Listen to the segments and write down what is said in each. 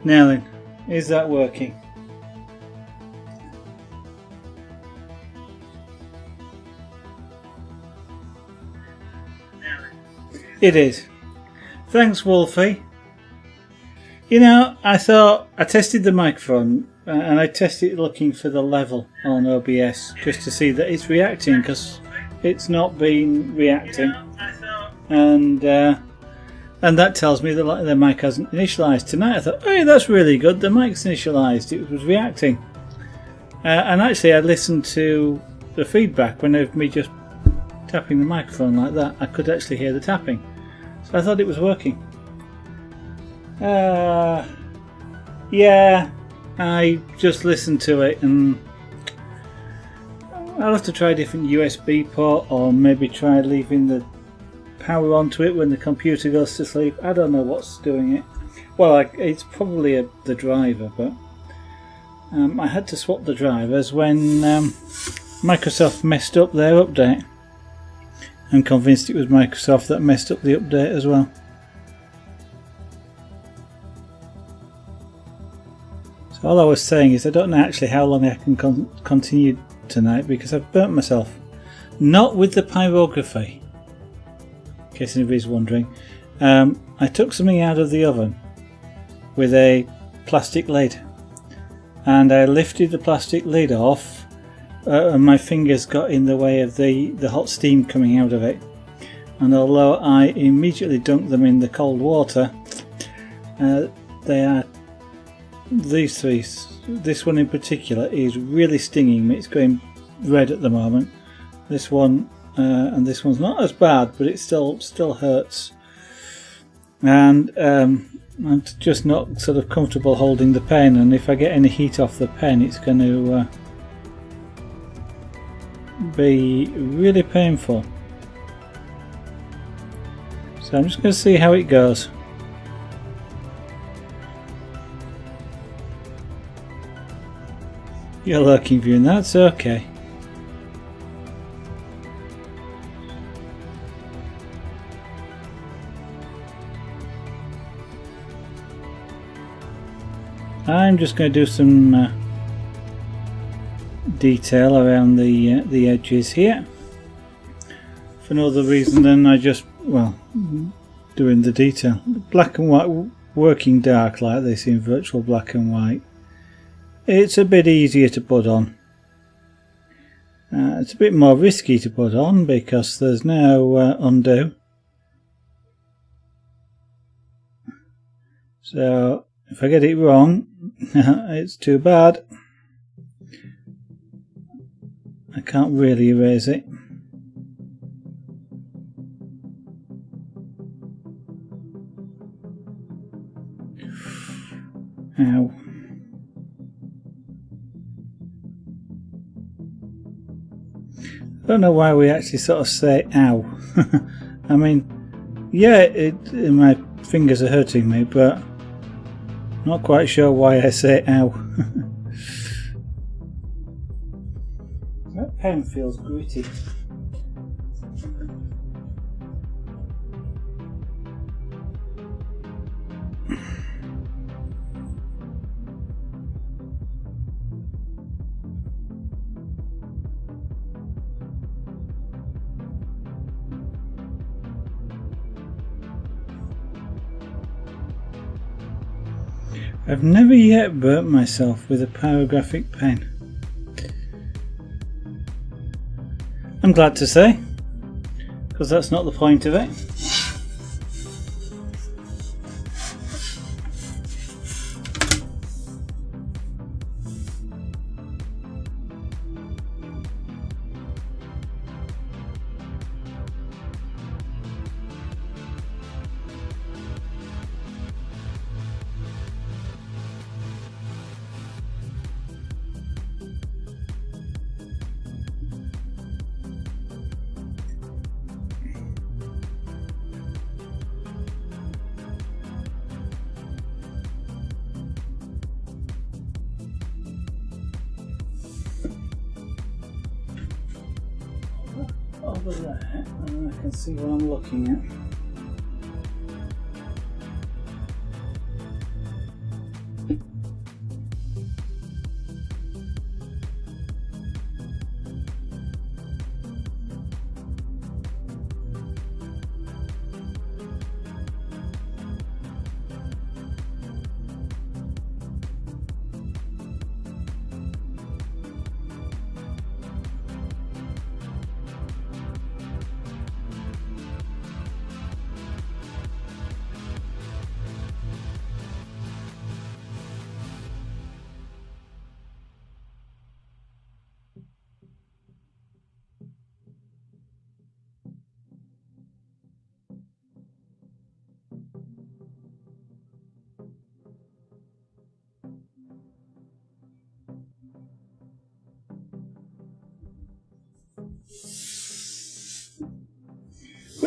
Now then, is that working? It is. Thanks, Wolfie. You know, I tested the microphone and I tested it looking for the level on OBS just to see that it's reacting, because it's not been reacting. And that tells me that the mic hasn't initialized. Tonight I thought, hey, that's really good, the mic's initialized, it was reacting. And actually I listened to the feedback when of me just tapping the microphone like that. I could actually hear the tapping. So I thought it was working. Yeah, I just listened to it, and I'll have to try a different USB port, or maybe try leaving the power onto it when the computer goes to sleep. I don't know what's doing it. Well, it's probably the driver, but I had to swap the drivers when Microsoft messed up their update. I'm convinced it was Microsoft that messed up the update as well. So all I was saying is I don't know actually how long I can continue tonight, because I've burnt myself. Not with the pyrography, in case anybody's wondering. I took something out of the oven with a plastic lid, and I lifted the plastic lid off, and my fingers got in the way of the hot steam coming out of it. And although I immediately dunked them in the cold water, these three, this one in particular, is really stinging me. It's going red at the moment. This one and this one's not as bad, but it still hurts. And I'm just not sort of comfortable holding the pen, and if I get any heat off the pen, it's going to be really painful. So I'm just going to see how it goes. You're lurking viewing, that's okay. I'm just going to do some detail around the edges here, for no other reason than I just, well, doing the detail. Black and white, working dark like this in virtual black and white, it's a bit easier to put on. It's a bit more risky to put on because there's no undo. So if I get it wrong, it's too bad. I can't really erase it. Ow. I don't know why we actually sort of say ow. I mean, yeah, my fingers are hurting me, but not quite sure why I say ow. That pen feels gritty. I've never yet burnt myself with a pyrographic pen. I'm glad to say, because that's not the point of it. Over there, and I can see what I'm looking at.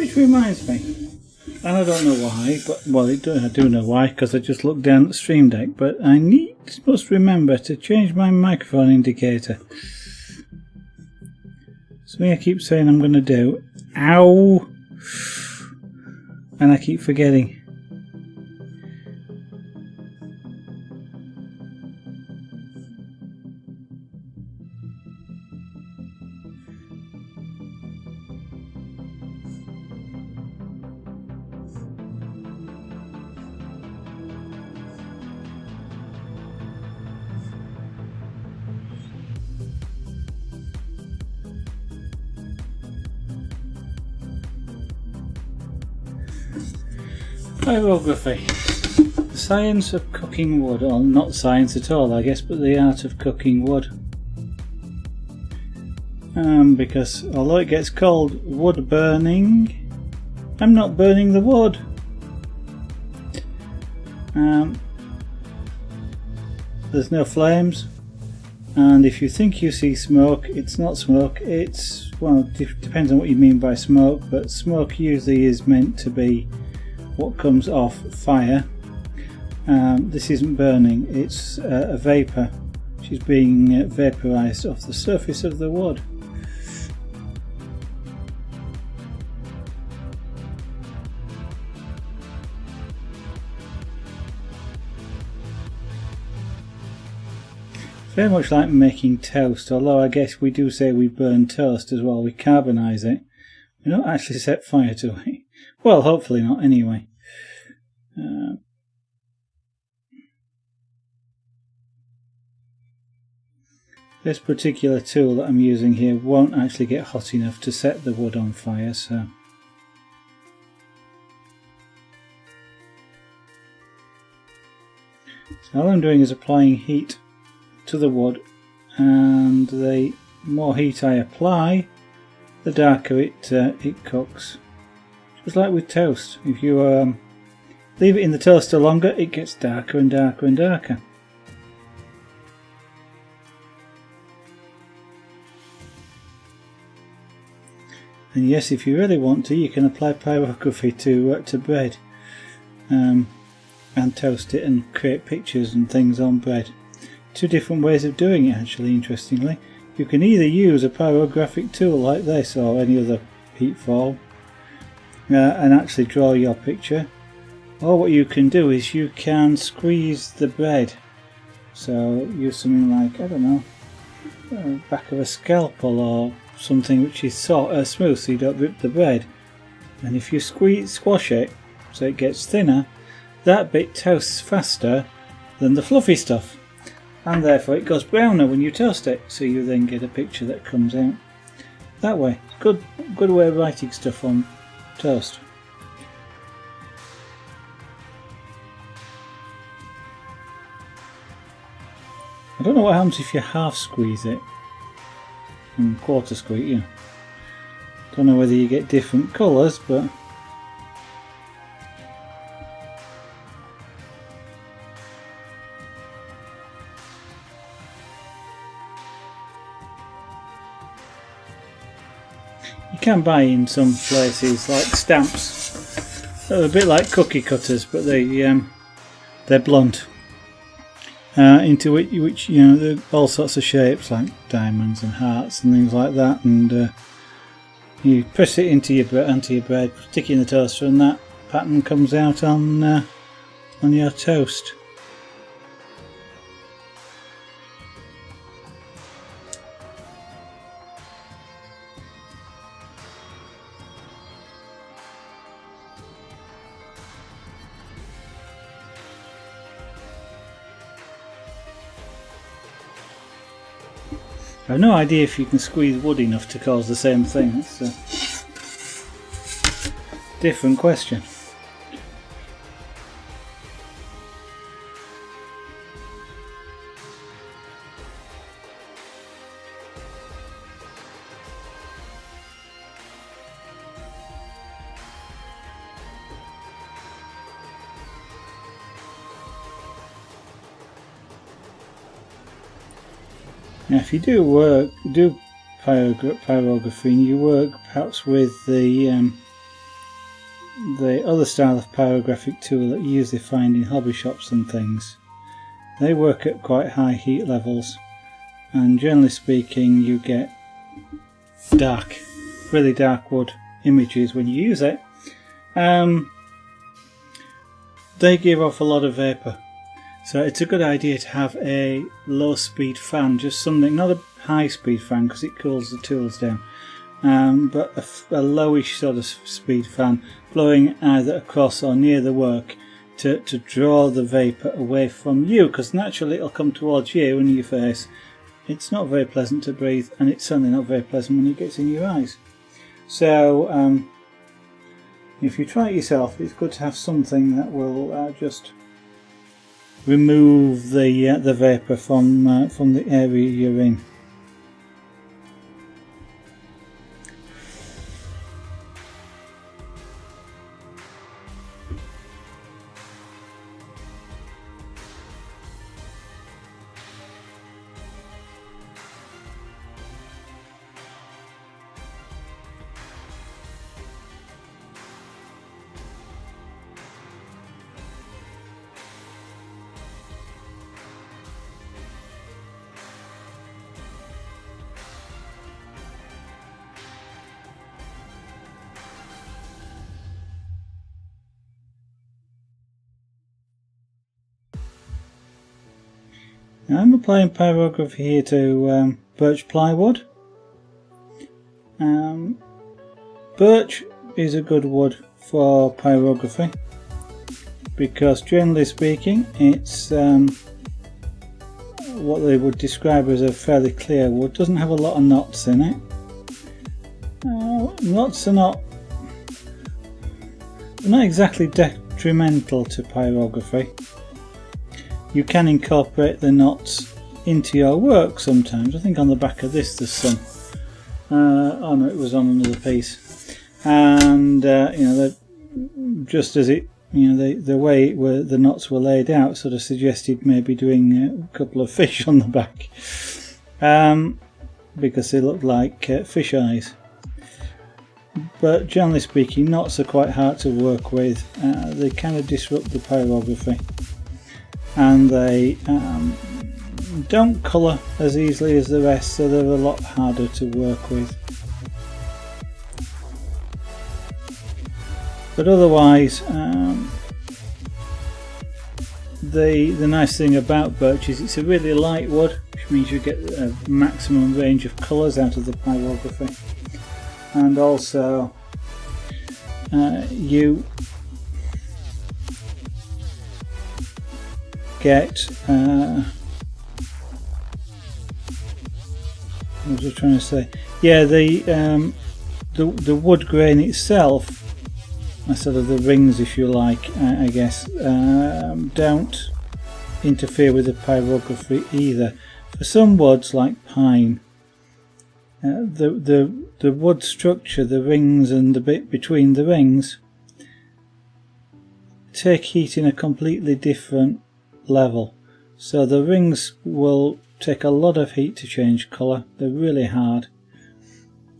Which reminds me, and I don't know why, but well, I do know why, because I just looked down at the Stream Deck, but I must remember to change my microphone indicator. Something I keep saying I'm going to do. Ow! And I keep forgetting. Pyrography. The science of cooking wood, or not science at all I guess, but the art of cooking wood. Because although it gets called wood burning, I'm not burning the wood. There's no flames, and if you think you see smoke, it's not smoke, it's, well, depends on what you mean by smoke, but smoke usually is meant to be what comes off fire. This isn't burning, it's a vapour which is being vaporised off the surface of the wood. Very much like making toast, although I guess we do say we burn toast as well, we carbonise it. We don't actually set fire to it. Well, hopefully not anyway. This particular tool that I'm using here won't actually get hot enough to set the wood on fire, so all I'm doing is applying heat to the wood, and the more heat I apply, the darker it cooks. Just like with toast, if you leave it in the toaster longer, it gets darker and darker and darker. And yes, if you really want to, you can apply pyrography to bread, and toast it and create pictures and things on bread. Two different ways of doing it, actually, interestingly. You can either use a pyrographic tool like this or any other heat form and actually draw your picture, or what you can do is you can squeeze the bread. So use something like, I don't know, back of a scalpel or something which is smooth so you don't rip the bread, and if you squash it so it gets thinner, that bit toasts faster than the fluffy stuff, and therefore it goes browner when you toast it, so you then get a picture that comes out that way. Good way of writing stuff on toast. I don't know what happens if you half squeeze it and quarter squeeze, yeah. Don't know whether you get different colours, but you can buy in some places like stamps. They're a bit like cookie cutters, but they're blunt. Into which you know, there are all sorts of shapes like diamonds and hearts and things like that, and you press it onto your bread, stick it in the toaster, and that pattern comes out on your toast. I have no idea if you can squeeze wood enough to cause the same thing. That's a different question. Now, if you do pyrography, and you work perhaps with the the other style of pyrographic tool that you usually find in hobby shops and things, they work at quite high heat levels, and generally speaking you get dark, really dark wood images when you use it. They give off a lot of vapour, so it's a good idea to have a low speed fan, just something, not a high speed fan because it cools the tools down, but a lowish sort of speed fan blowing either across or near the work to draw the vapour away from you, because naturally it'll come towards you and your face. It's not very pleasant to breathe, and it's certainly not very pleasant when it gets in your eyes. So if you try it yourself, it's good to have something that will just remove the vapour from the area you're in. Now I'm applying pyrography here to birch plywood. Birch is a good wood for pyrography because generally speaking it's what they would describe as a fairly clear wood. Doesn't have a lot of knots in it. Knots are not exactly detrimental to pyrography. You can incorporate the knots into your work sometimes. I think on the back of this there's some. Oh no, it was on another piece. And you know, just as it, you know, the way the knots were laid out sort of suggested maybe doing a couple of fish on the back, because they look like fish eyes. But generally speaking, knots are quite hard to work with. They kind of disrupt the pyrography. And they don't colour as easily as the rest, so they're a lot harder to work with. But otherwise, the nice thing about birch is it's a really light wood, which means you get a maximum range of colours out of the pyrography, and also you get what was I trying to say? Yeah, the wood grain itself, sort of the rings, if you like, I guess, don't interfere with the pyrography either. For some woods like pine, the wood structure, the rings and the bit between the rings, take heat in a completely different level. So the rings will take a lot of heat to change colour. They're really hard,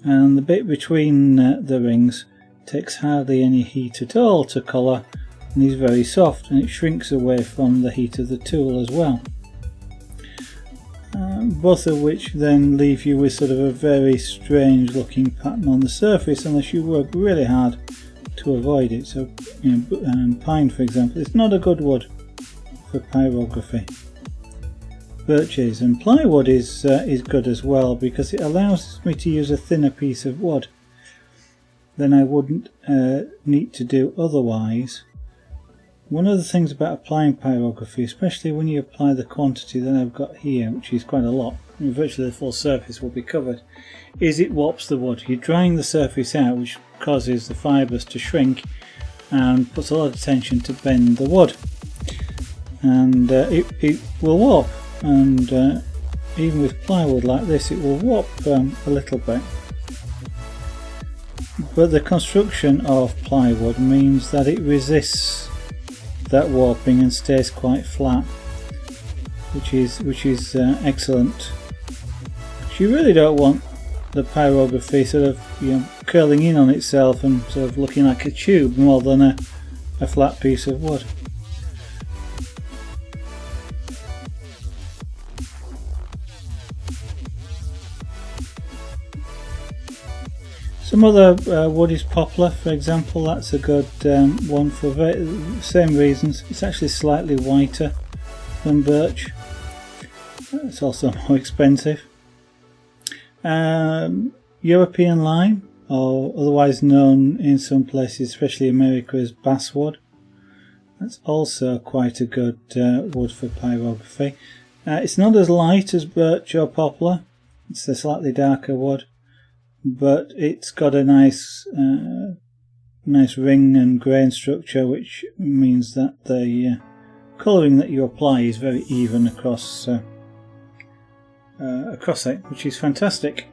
and the bit between the rings takes hardly any heat at all to colour, and is very soft, and it shrinks away from the heat of the tool as well. Both of which then leave you with sort of a very strange looking pattern on the surface unless you work really hard to avoid it. So, you know, pine, for example, it's not a good wood for pyrography. Birch is, and plywood is good as well because it allows me to use a thinner piece of wood than I wouldn't need to do otherwise. One of the things about applying pyrography, especially when you apply the quantity that I've got here, which is quite a lot, and virtually the full surface will be covered, is it warps the wood. You're drying the surface out, which causes the fibres to shrink and puts a lot of tension to bend the wood, and it will warp, and even with plywood like this it will warp a little bit. But the construction of plywood means that it resists that warping and stays quite flat, which is excellent. But you really don't want the pyrography sort of, you know, curling in on itself and sort of looking like a tube more than a flat piece of wood. Some other wood is poplar, for example. That's a good one for the same reasons. It's actually slightly whiter than birch. It's also more expensive. European lime, or otherwise known in some places, especially America, as basswood. That's also quite a good wood for pyrography. It's not as light as birch or poplar. It's a slightly darker wood, but it's got a nice ring and grain structure, which means that the colouring that you apply is very even across it, which is fantastic.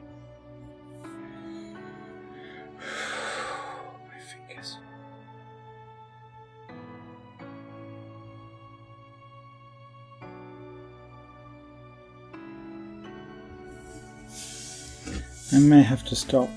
My fingers. I may have to stop.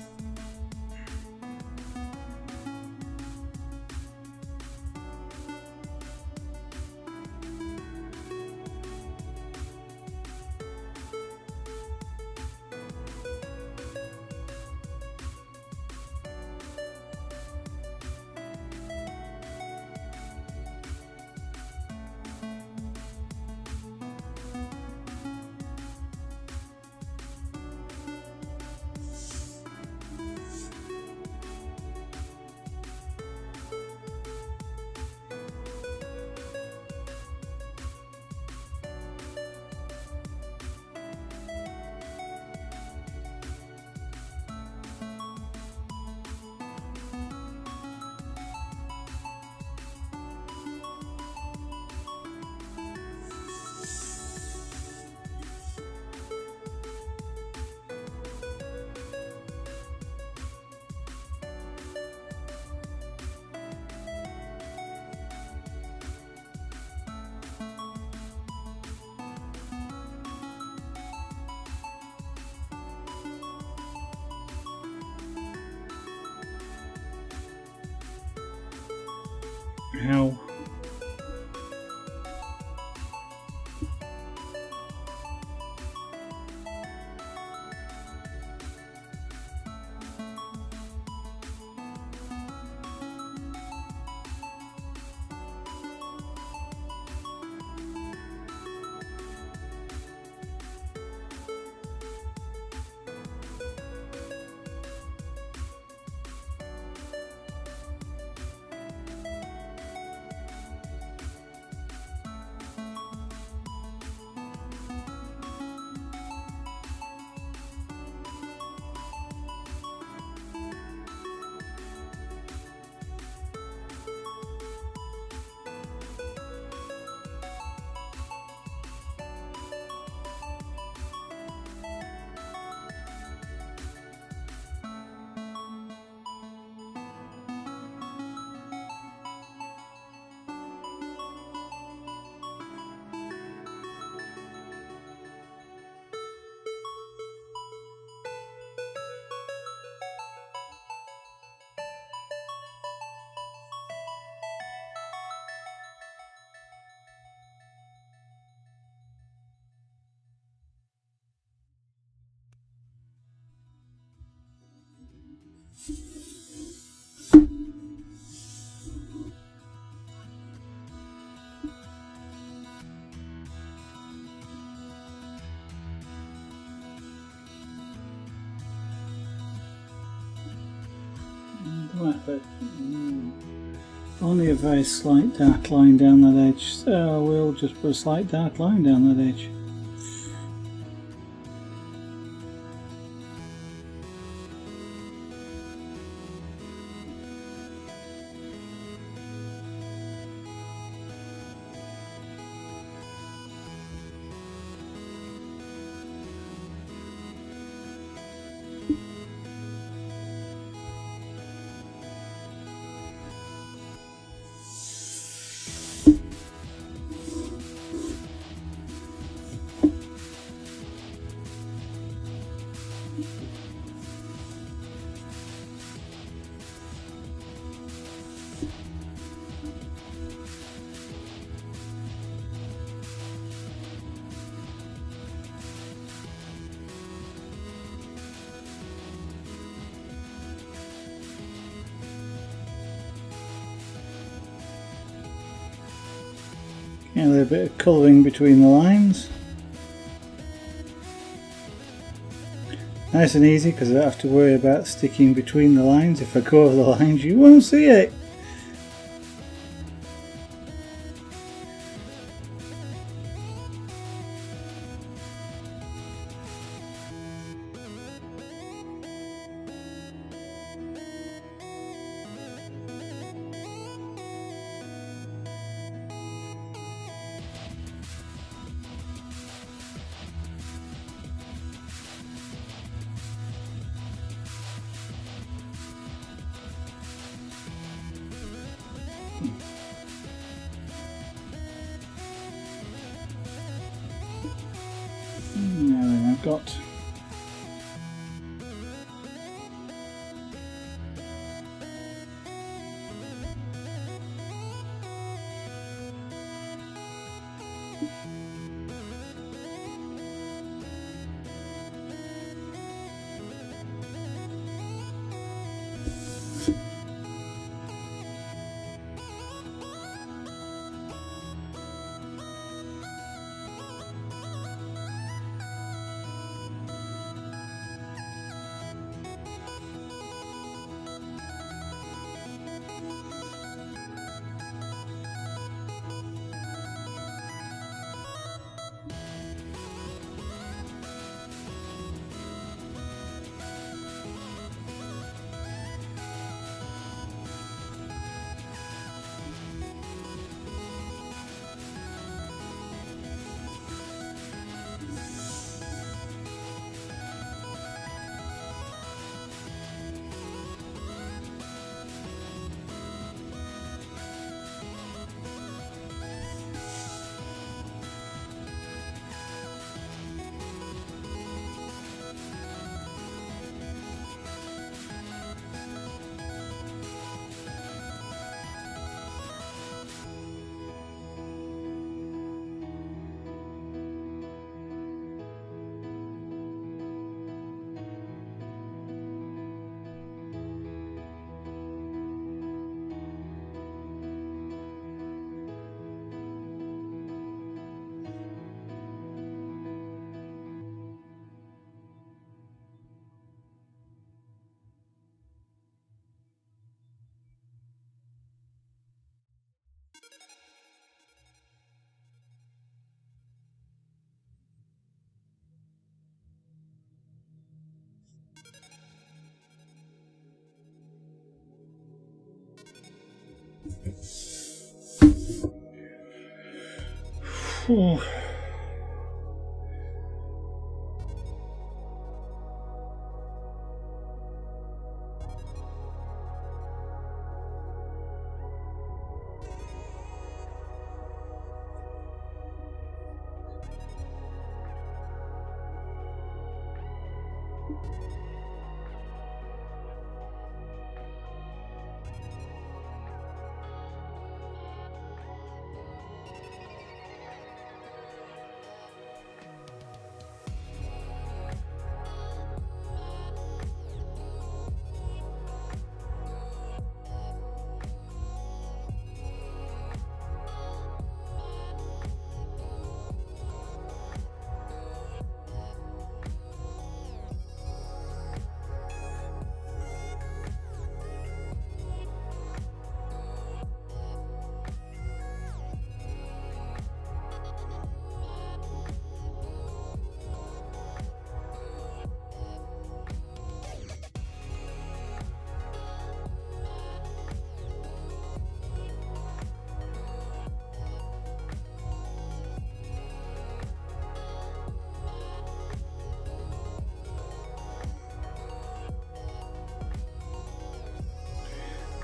How? Only a very slight dark line down that edge, so we'll just put a slight dark line down that edge. A little bit of colouring between the lines. Nice and easy because I don't have to worry about sticking between the lines. If I go over the lines you won't see it. Now then, I've got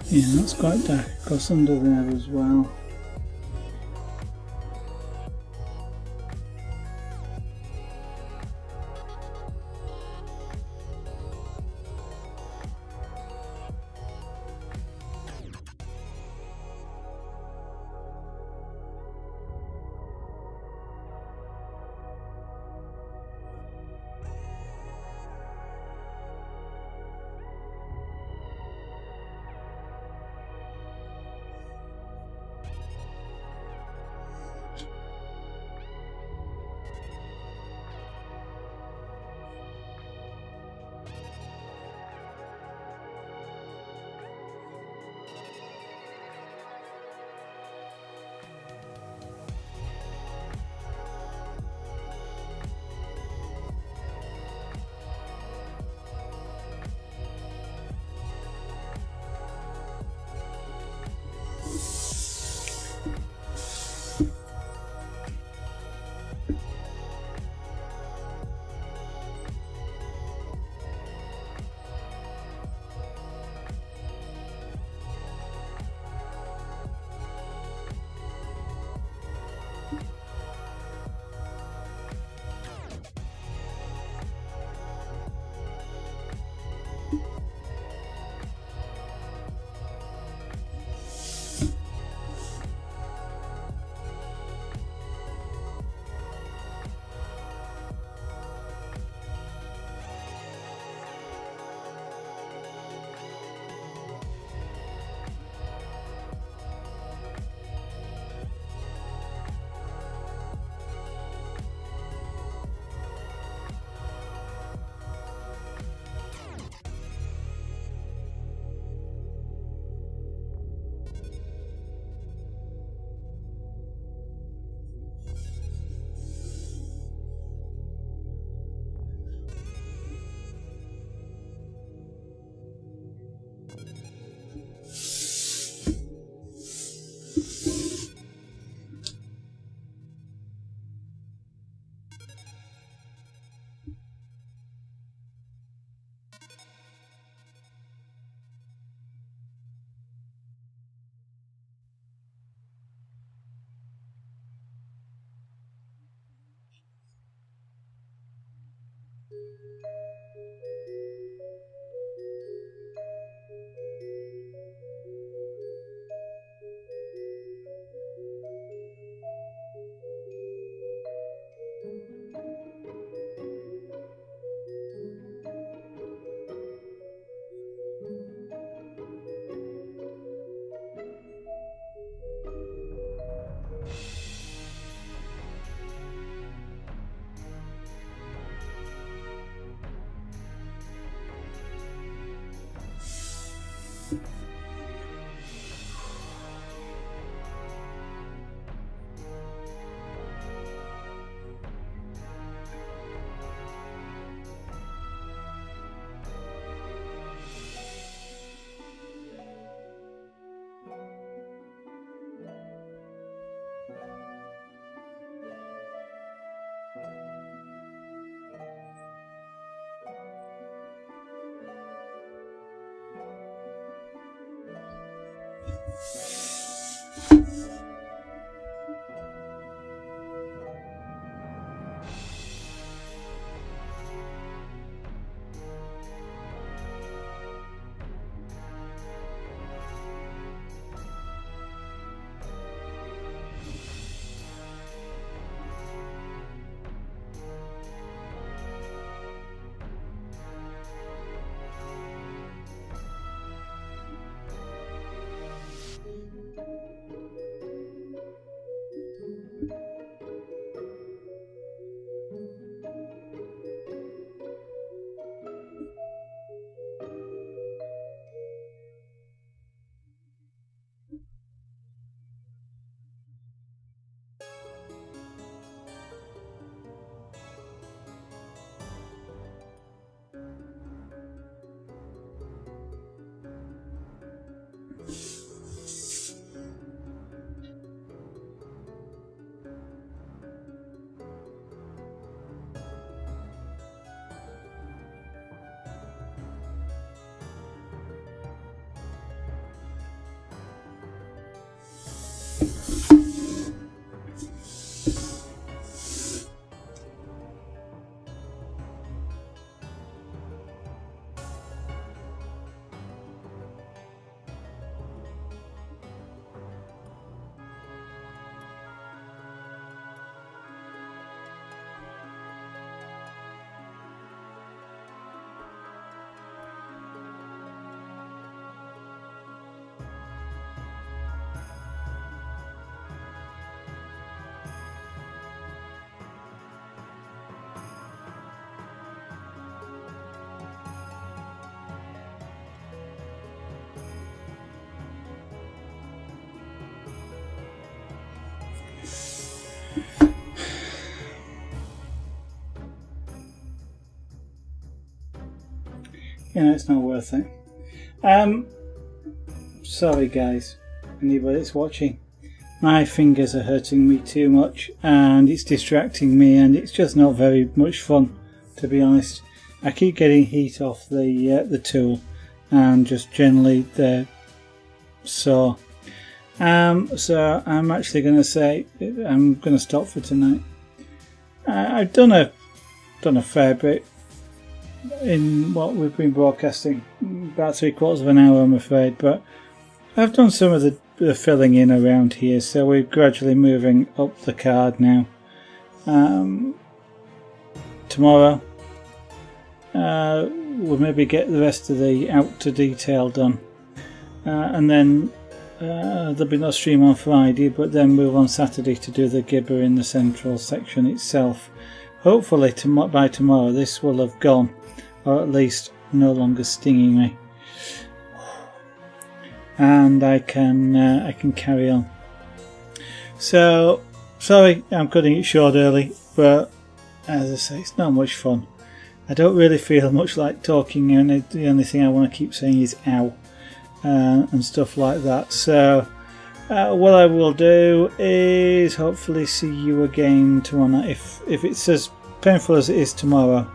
yeah, that's quite dark across under there as well. You know, it's not worth it. Sorry guys, anybody that's watching. My fingers are hurting me too much and it's distracting me and it's just not very much fun, to be honest. I keep getting heat off the tool and just generally they're sore. So I'm actually going to say I'm going to stop for tonight. I've done a fair bit in what we've been broadcasting, about 3/4 of an hour I'm afraid, but I've done some of the filling in around here, so we're gradually moving up the card now. Tomorrow we'll maybe get the rest of the out to detail done, and then there'll be no stream on Friday, but then move on Saturday to do the gibber in the central section itself. Hopefully by tomorrow this will have gone, or at least no longer stinging me, and I can carry on. So sorry I'm cutting it short early, but as I say, it's not much fun. I don't really feel much like talking, and the only thing I want to keep saying is ow and stuff like that. So what I will do is hopefully see you again tomorrow night. If it's as painful as it is tomorrow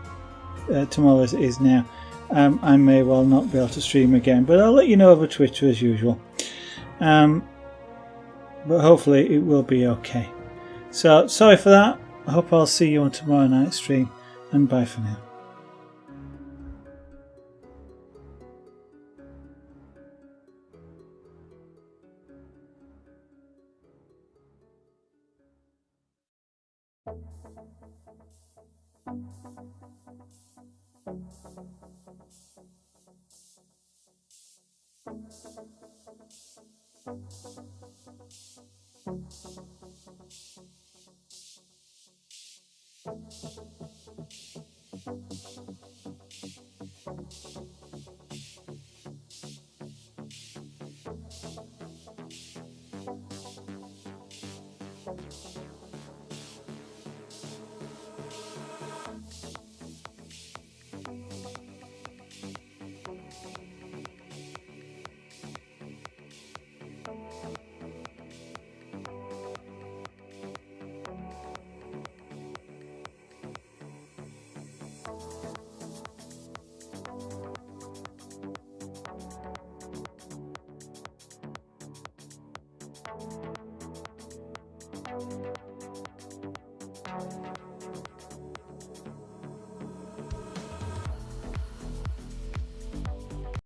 as it is now, I may well not be able to stream again, but I'll let you know over Twitter as usual. But hopefully it will be okay. So sorry for that. I hope I'll see you on tomorrow night's stream, and bye for now.